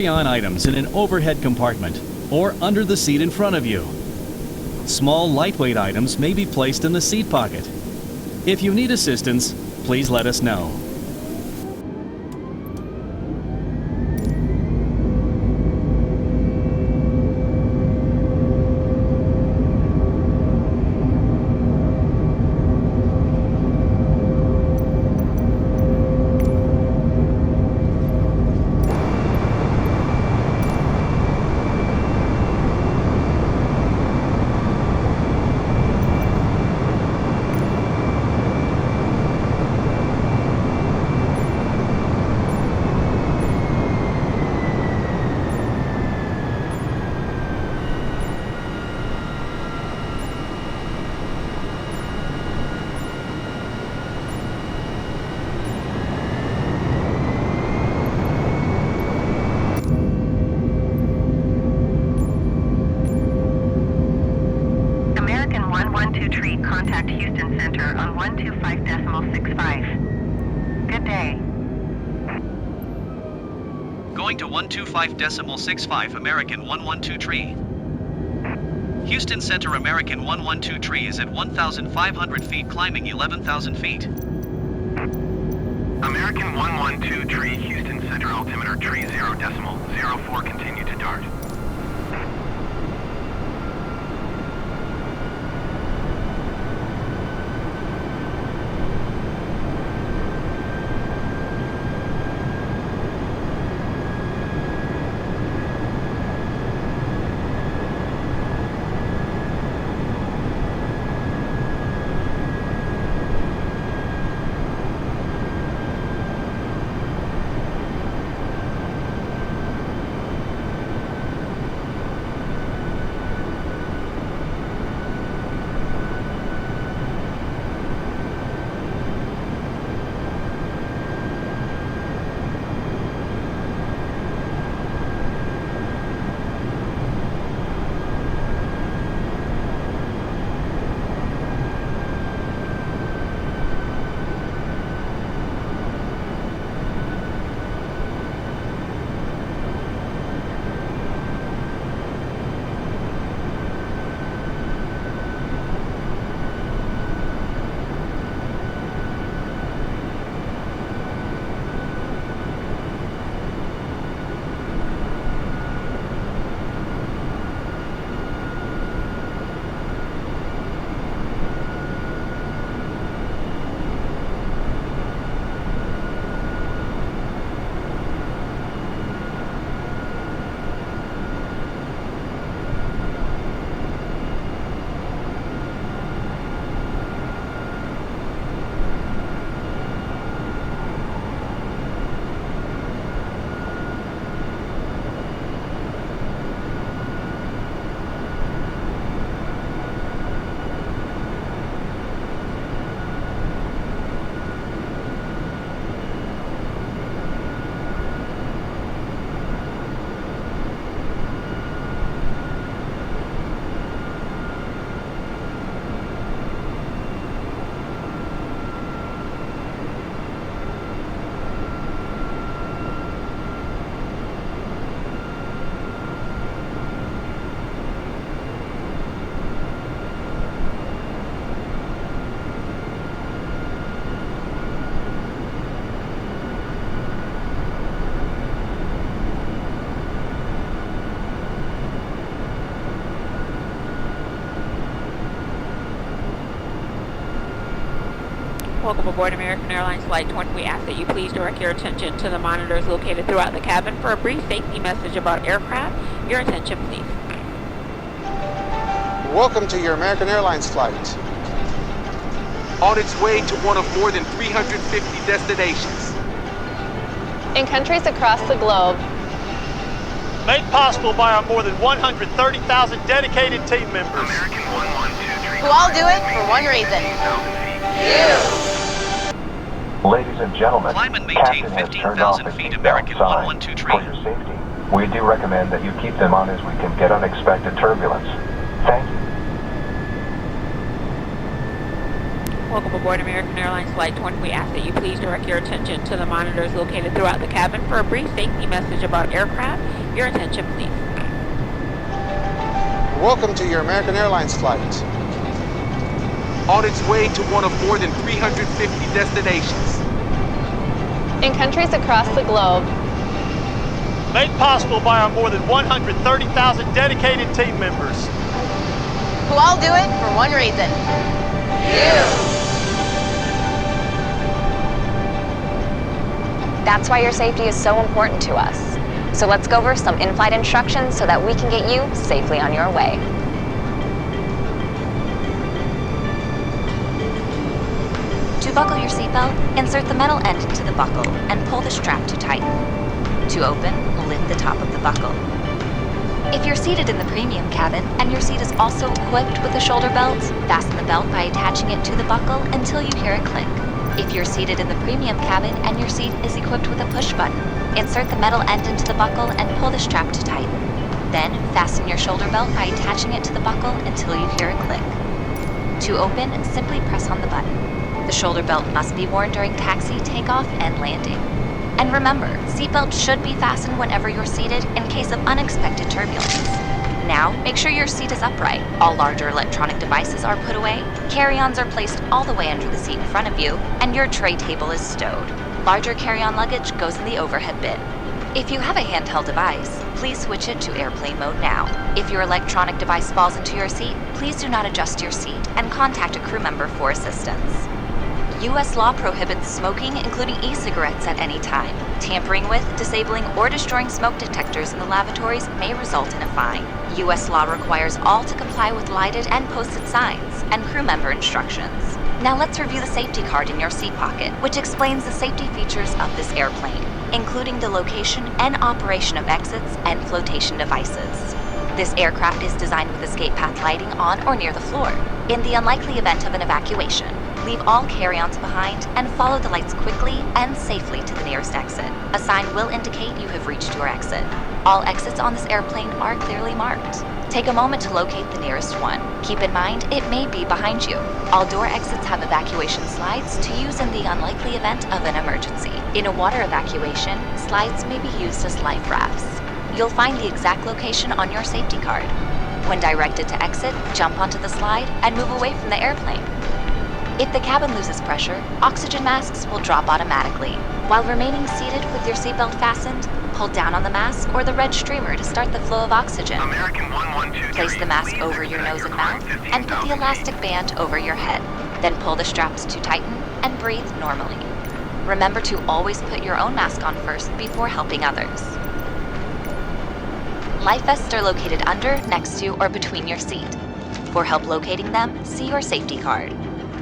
On items in an overhead compartment or under the seat in front of you. Small, lightweight items may be placed in the seat pocket. If you need assistance, please let us know. Contact Houston Center on 125.65. Good day. Going to 125.65 American 112 tree. Houston Center American 112 tree is at 1,500 feet climbing 11,000 feet. American 112 tree, Houston Center altimeter tree 0.04 continue to dart. Welcome aboard American Airlines Flight 20. We ask that you please direct your attention to the monitors located throughout the cabin for a brief safety message about aircraft. Your attention, please. Welcome to your American Airlines flight. On its way to one of more than 350 destinations. In countries across the globe. Made possible by our more than 130,000 dedicated team members. American 112 Who all do it for one reason. You. Ladies and gentlemen, Climb and maintain 15,000 feet American 112 tree. For your safety, we do recommend that you keep them on as we can get unexpected turbulence. Thank you. Welcome aboard American Airlines Flight 20. We ask that you please direct your attention to the monitors located throughout the cabin for a brief safety message about aircraft. Your attention, please. Welcome to your American Airlines flight. On its way to one of more than 350 destinations. In countries across the globe. Made possible by our more than 130,000 dedicated team members. Who all do it for one reason. You! That's why your safety is so important to us. So let's go over some in-flight instructions so that we can get you safely on your way. To buckle your seatbelt, insert the metal end into the buckle and pull the strap to tighten. To open, lift the top of the buckle. If you're seated in the premium cabin and your seat is also equipped with a shoulder belt, fasten the belt by attaching it to the buckle until you hear it click. If you're seated in the premium cabin and your seat is equipped with a push button, insert the metal end into the buckle and pull the strap to tighten. Then, fasten your shoulder belt by attaching it to the buckle until you hear it click. To open, simply press on the button. The shoulder belt must be worn during taxi, takeoff, and landing. And remember, seatbelts should be fastened whenever you're seated in case of unexpected turbulence. Now, make sure your seat is upright. All larger electronic devices are put away, carry-ons are placed all the way under the seat in front of you, and your tray table is stowed. Larger carry-on luggage goes in the overhead bin. If you have a handheld device, please switch it to airplane mode now. If your electronic device falls into your seat, please do not adjust your seat and contact a crew member for assistance. U.S. law prohibits smoking, including e-cigarettes, at any time. Tampering with, disabling, or destroying smoke detectors in the lavatories may result in a fine. U.S. law requires all to comply with lighted and posted signs and crew member instructions. Now let's review the safety card in your seat pocket, which explains the safety features of this airplane, including the location and operation of exits and flotation devices. This aircraft is designed with escape path lighting on or near the floor. In the unlikely event of an evacuation, leave all carry-ons behind and follow the lights quickly and safely to the nearest exit. A sign will indicate you have reached your exit. All exits on this airplane are clearly marked. Take a moment to locate the nearest one. Keep in mind, it may be behind you. All door exits have evacuation slides to use in the unlikely event of an emergency. In a water evacuation, slides may be used as life rafts. You'll find the exact location on your safety card. When directed to exit, jump onto the slide and move away from the airplane. If the cabin loses pressure, oxygen masks will drop automatically. While remaining seated with your seatbelt fastened, pull down on the mask or the red streamer to start the flow of oxygen. American 1123. Place the mask over your nose and mouth and put the elastic band over your head. Then pull the straps to tighten and breathe normally. Remember to always put your own mask on first before helping others. Life vests are located under, next to, or between your seat. For help locating them, see your safety card.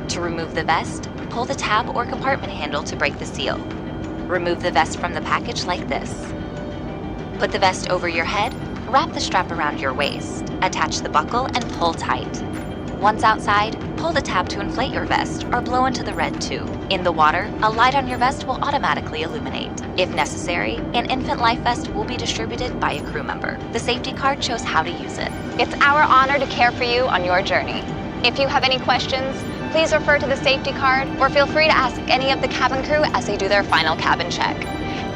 To remove the vest, pull the tab or compartment handle to break the seal. Remove the vest from the package like this. Put the vest over your head, wrap the strap around your waist, attach the buckle, and pull tight. Once outside, pull the tab to inflate your vest or blow into the red tube. In the water, a light on your vest will automatically illuminate. If necessary, an infant life vest will be distributed by a crew member. The safety card shows how to use it. It's our honor to care for you on your journey. If you have any questions, please refer to the safety card or feel free to ask any of the cabin crew as they do their final cabin check.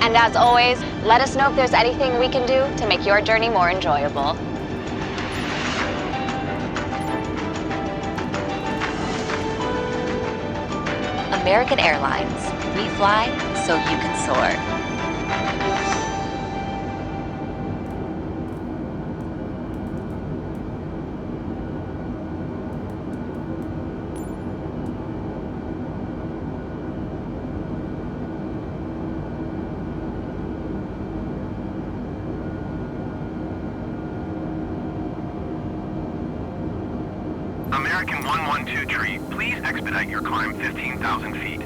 And as always, let us know if there's anything we can do to make your journey more enjoyable. American Airlines. We fly so you can soar. American 1123, please expedite your climb 15,000 feet.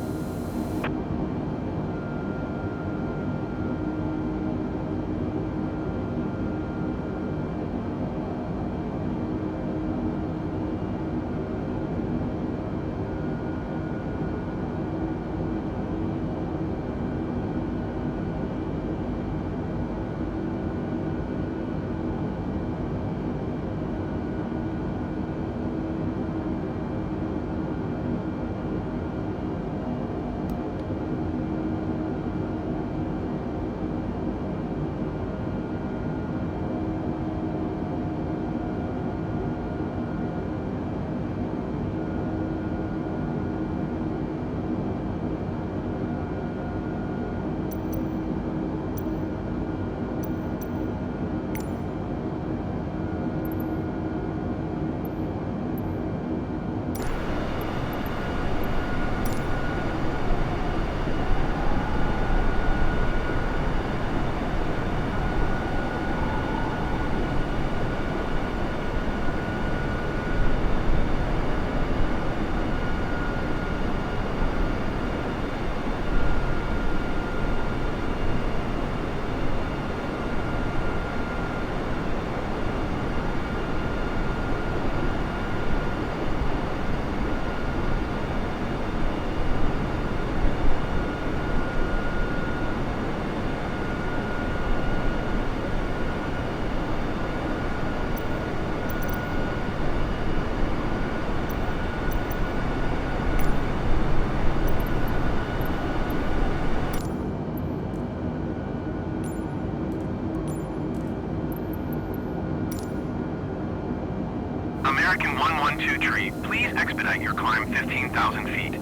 American 112 tree, please expedite your climb 15,000 feet.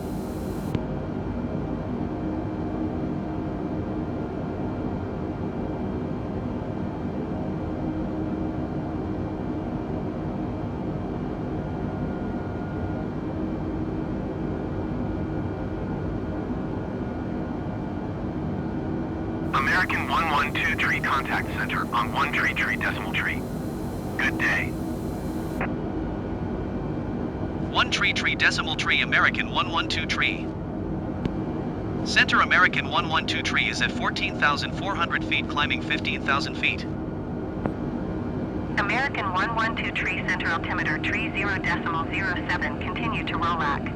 American 112 tree contact center on 1 tree decimal tree. Good day. 1 tree decimal tree American 112 tree. Center American 112 tree is at 14,400 feet climbing 15,000 feet. American 112 tree center altimeter tree 0.07 continue to rollack.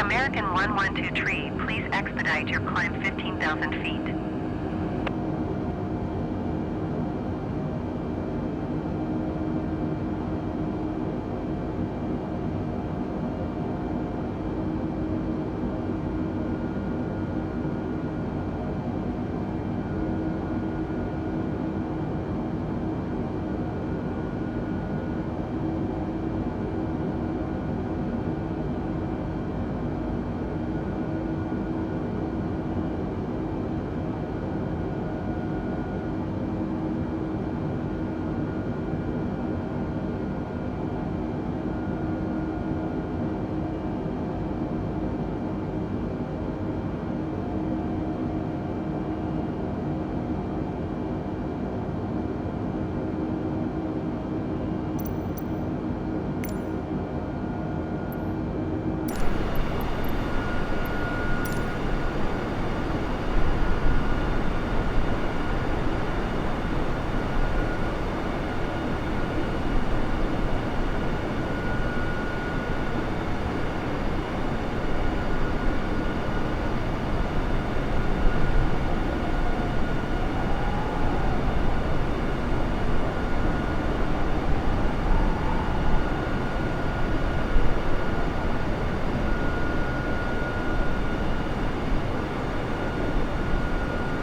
American 112 tree, please expedite your climb 15,000 feet.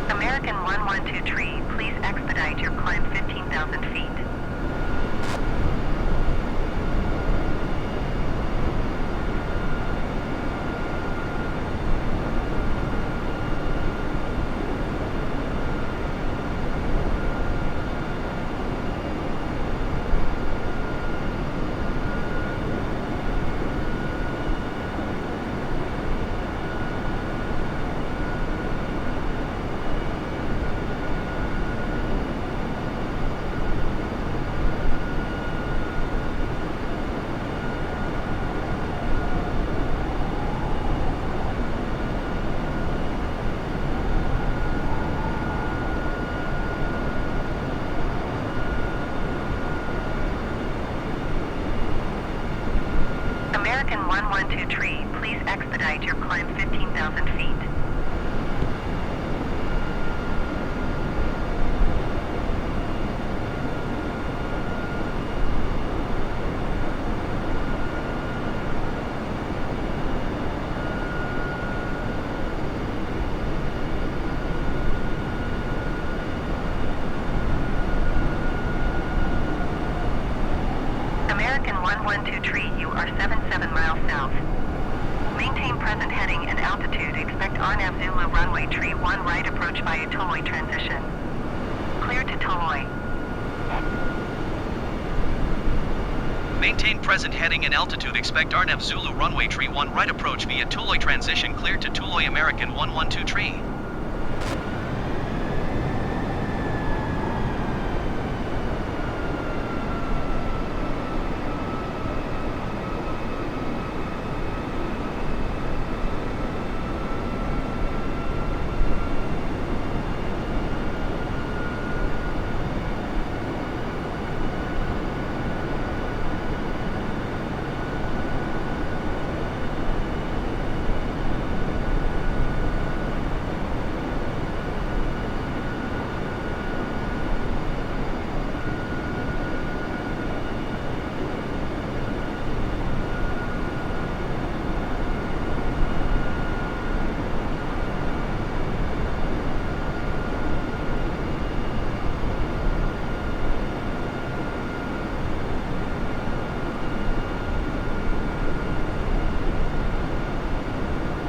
American 112 tree, please expedite your climb 15,000 feet. American 112 tree, please expedite your climb 15,000 feet. American 112 tree, you are 77 miles south. Maintain present heading and altitude. Expect RNAV Zulu runway tree 1 right approach via Toloi transition. Clear to Toloi. Maintain present heading and altitude. Expect RNAV Zulu runway tree 1 right approach via Tuloy transition cleared to Tuloy American 112 tree.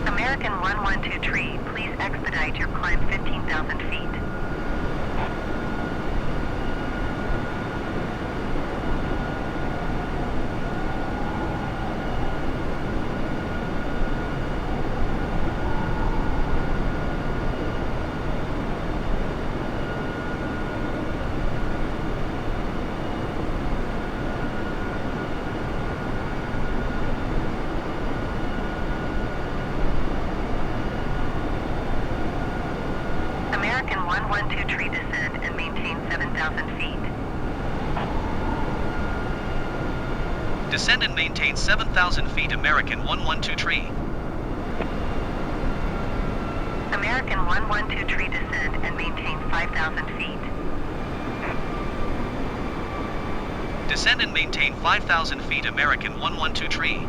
American 112 tree, please expedite your climb 15,000 feet. American 112 tree, descend and maintain 7,000 feet. Descend and maintain 7,000 feet. American 112 tree. American 112 tree, descend and maintain 5,000 feet. Descend and maintain 5,000 feet. American 112 tree.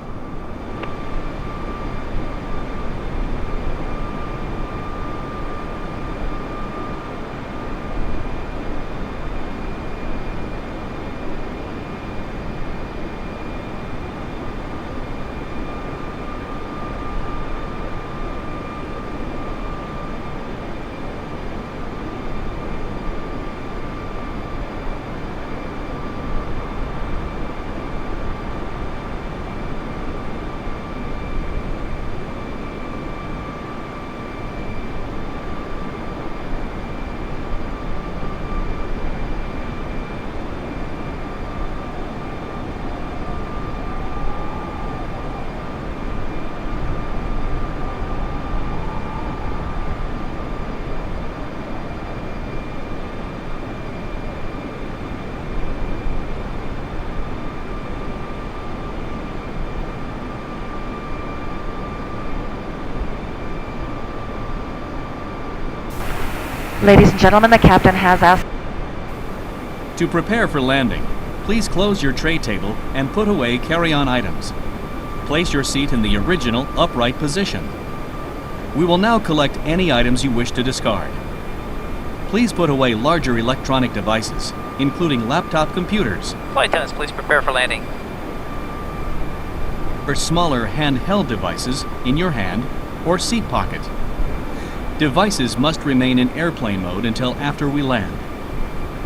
Ladies and gentlemen, the captain has asked. To prepare for landing, please close your tray table and put away carry-on items. Place your seat in the original upright position. We will now collect any items you wish to discard. Please put away larger electronic devices, including laptop computers. Flight attendants, please prepare for landing. Or smaller handheld devices in your hand or seat pocket. Devices must remain in airplane mode until after we land.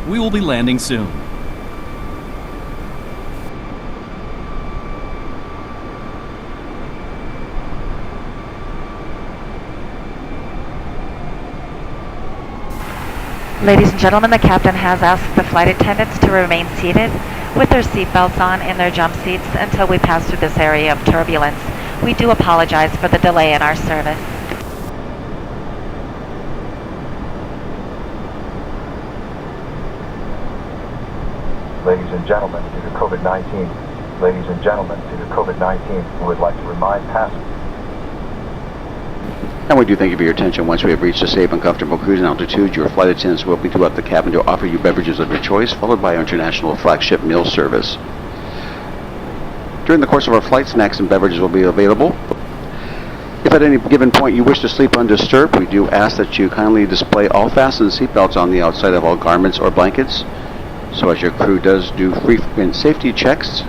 We will be landing soon. Ladies and gentlemen, the captain has asked the flight attendants to remain seated with their seatbelts on in their jump seats until we pass through this area of turbulence. We do apologize for the delay in our service. Ladies and gentlemen, due to COVID-19, we would like to remind passengers. And we do thank you for your attention. Once we have reached a safe and comfortable cruising altitude, your flight attendants will be throughout the cabin to offer you beverages of your choice, followed by our international flagship meal service. During the course of our flight, snacks and beverages will be available. If at any given point you wish to sleep undisturbed, we do ask that you kindly display all fastened seatbelts on the outside of all garments or blankets, so as your crew does do frequent safety checks.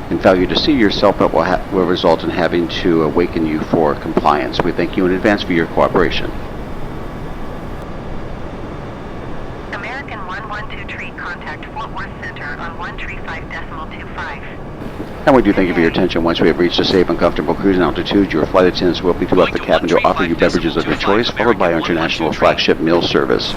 And failure to see your seatbelt will result in having to awaken you for compliance. We thank you in advance for your cooperation. American 112 tree, contact Fortworth. Fortworth Center on 135.25. And we do thank you for your attention. Once we have reached a safe and comfortable cruising altitude, your flight attendants will be due up the cabin to offer you beverages of your choice, followed by our international flagship meal service.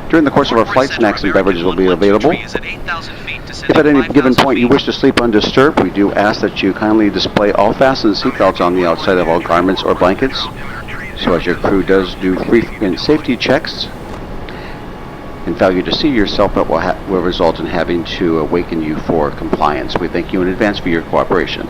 During the course of our flight, snacks and beverages will be available. If at any given point you wish to sleep undisturbed, we do ask that you kindly display all fastened seatbelts on the outside of all garments or blankets, so as your crew does do frequent safety checks. And failure to see your seatbelt will result in having to awaken you for compliance. We thank you in advance for your cooperation.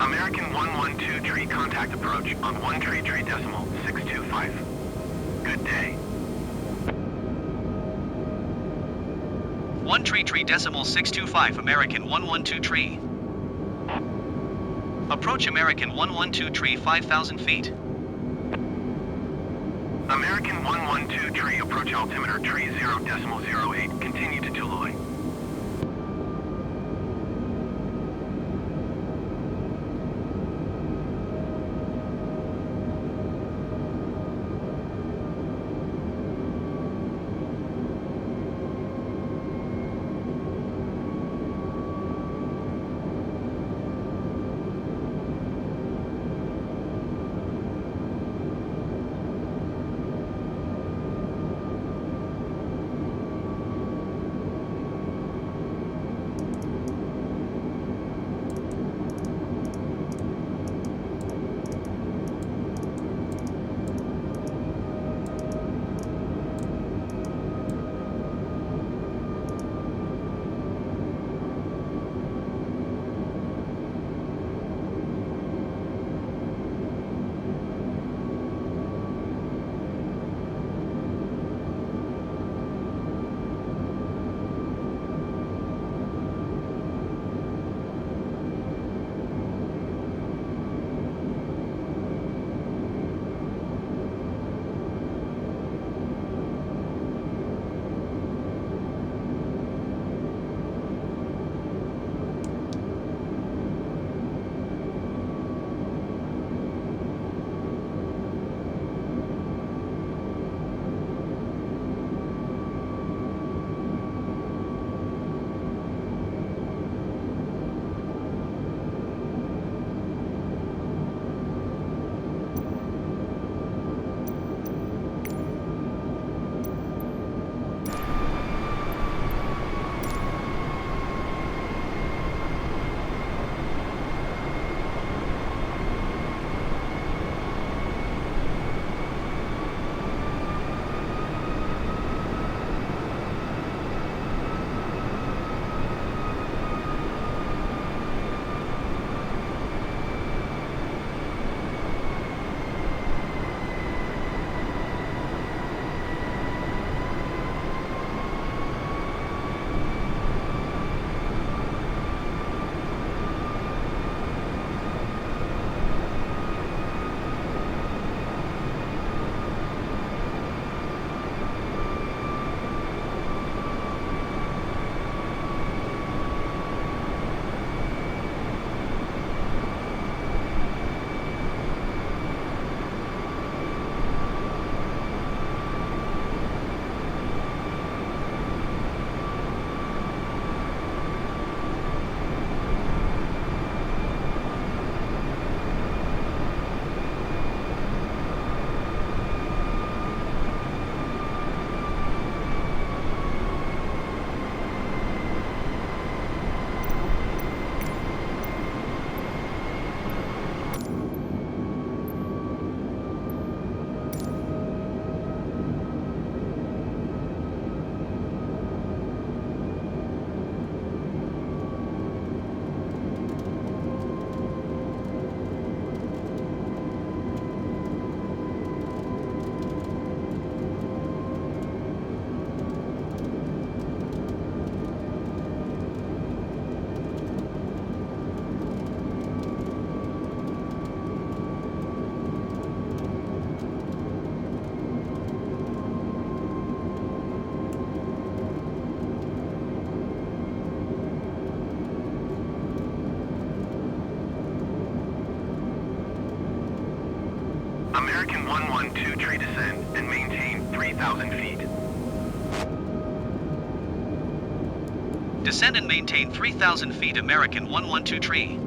American 112 tree contact approach on 133.625. Good day. 133.625 American 112 tree. Approach American 112 tree 5,000 feet. American 112 tree approach altimeter tree 0.08. Continue to Toulouse. American 112 tree descend and maintain 3,000 feet. Descend and maintain 3,000 feet, American 112 tree.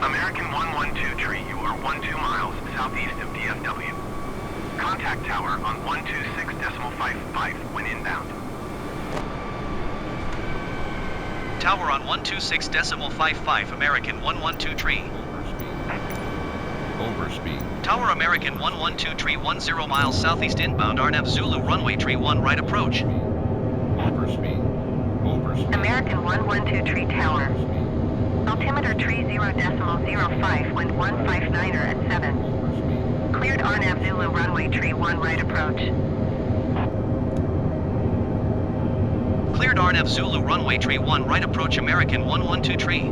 American 112 tree, you are 12 miles southeast of DFW. Contact tower on 126.55 when inbound. Tower on 126.55, American 112 tree. Overspeed. Tower American 112 tree 10 miles southeast inbound, RNAV Zulu runway tree 1 right approach. Overspeed. Overspeed. American 112 tree tower. Altimeter tree 0.05, wind 159er at 7. Cleared RNAV Zulu runway tree 1 right approach. Cleared RNAV Zulu runway tree 1 right approach, American 112 tree.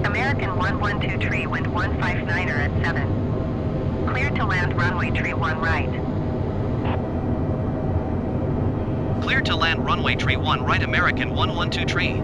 American 112 tree, wind 159er at 7. Cleared to land runway tree 1 right. Cleared to land runway tree 1 right, American 112 tree.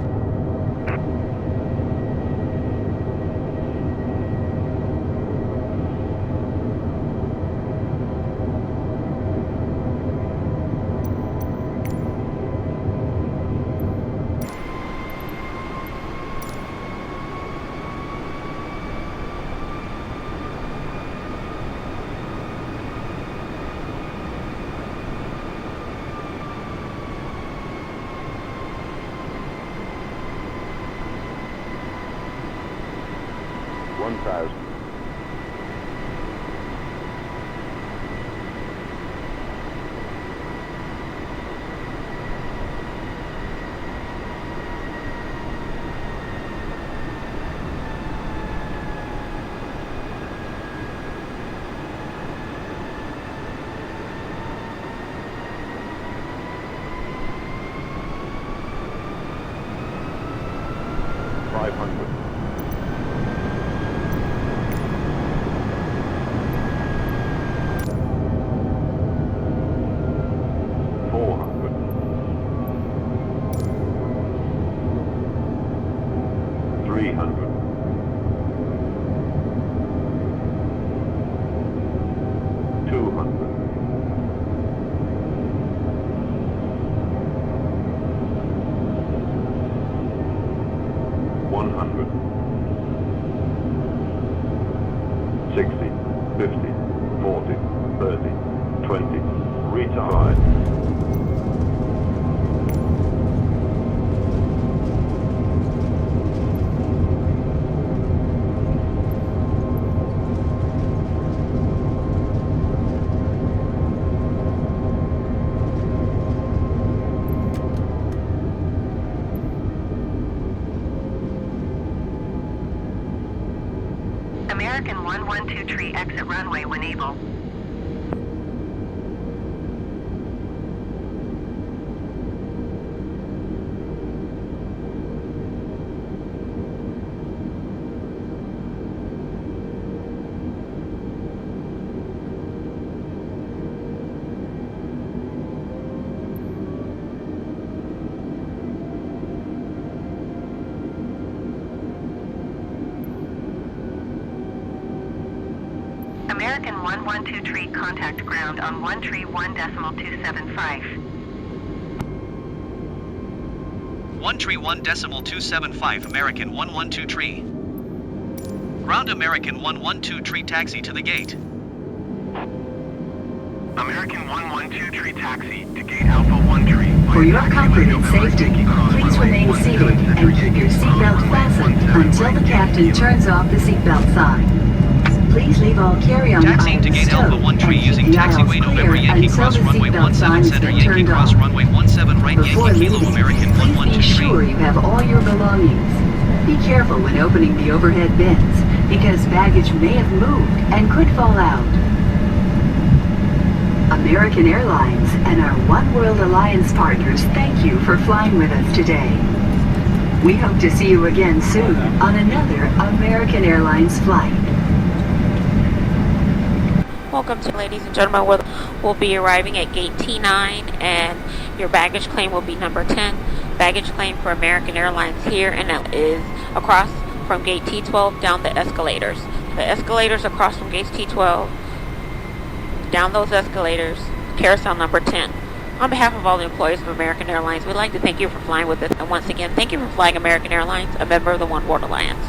American 112 tree exit runway when able. American 112 tree contact ground on 131.275. 131.275 American 112 tree. Ground American 112 tree taxi to the gate. American 112 tree taxi to gate Alpha 1 tree. For your comfort and safety, please remain seated and keep your seatbelt fastened until the captain turns off the seatbelt sign. Please leave all carry-on Taxiing to items gate Alpha 1 tree using taxiway November Yankee Cross runway 17 center Yankee Cross runway 17 right Yankee Kilo American 112 Be tree. sure you have all your belongings. Be careful when opening the overhead bins, because baggage may have moved and could fall out. American Airlines and our One World Alliance partners thank you for flying with us today. We hope to see you again soon on another American Airlines flight. Welcome to, ladies and gentlemen. We'll be arriving at gate T9, and your baggage claim will be number 10. Baggage claim for American Airlines here, and that is across from gate T12 down the escalators. The escalators across from gate T12, down those escalators, carousel number 10. On behalf of all the employees of American Airlines, we'd like to thank you for flying with us. And once again, thank you for flying American Airlines, a member of the One World Alliance.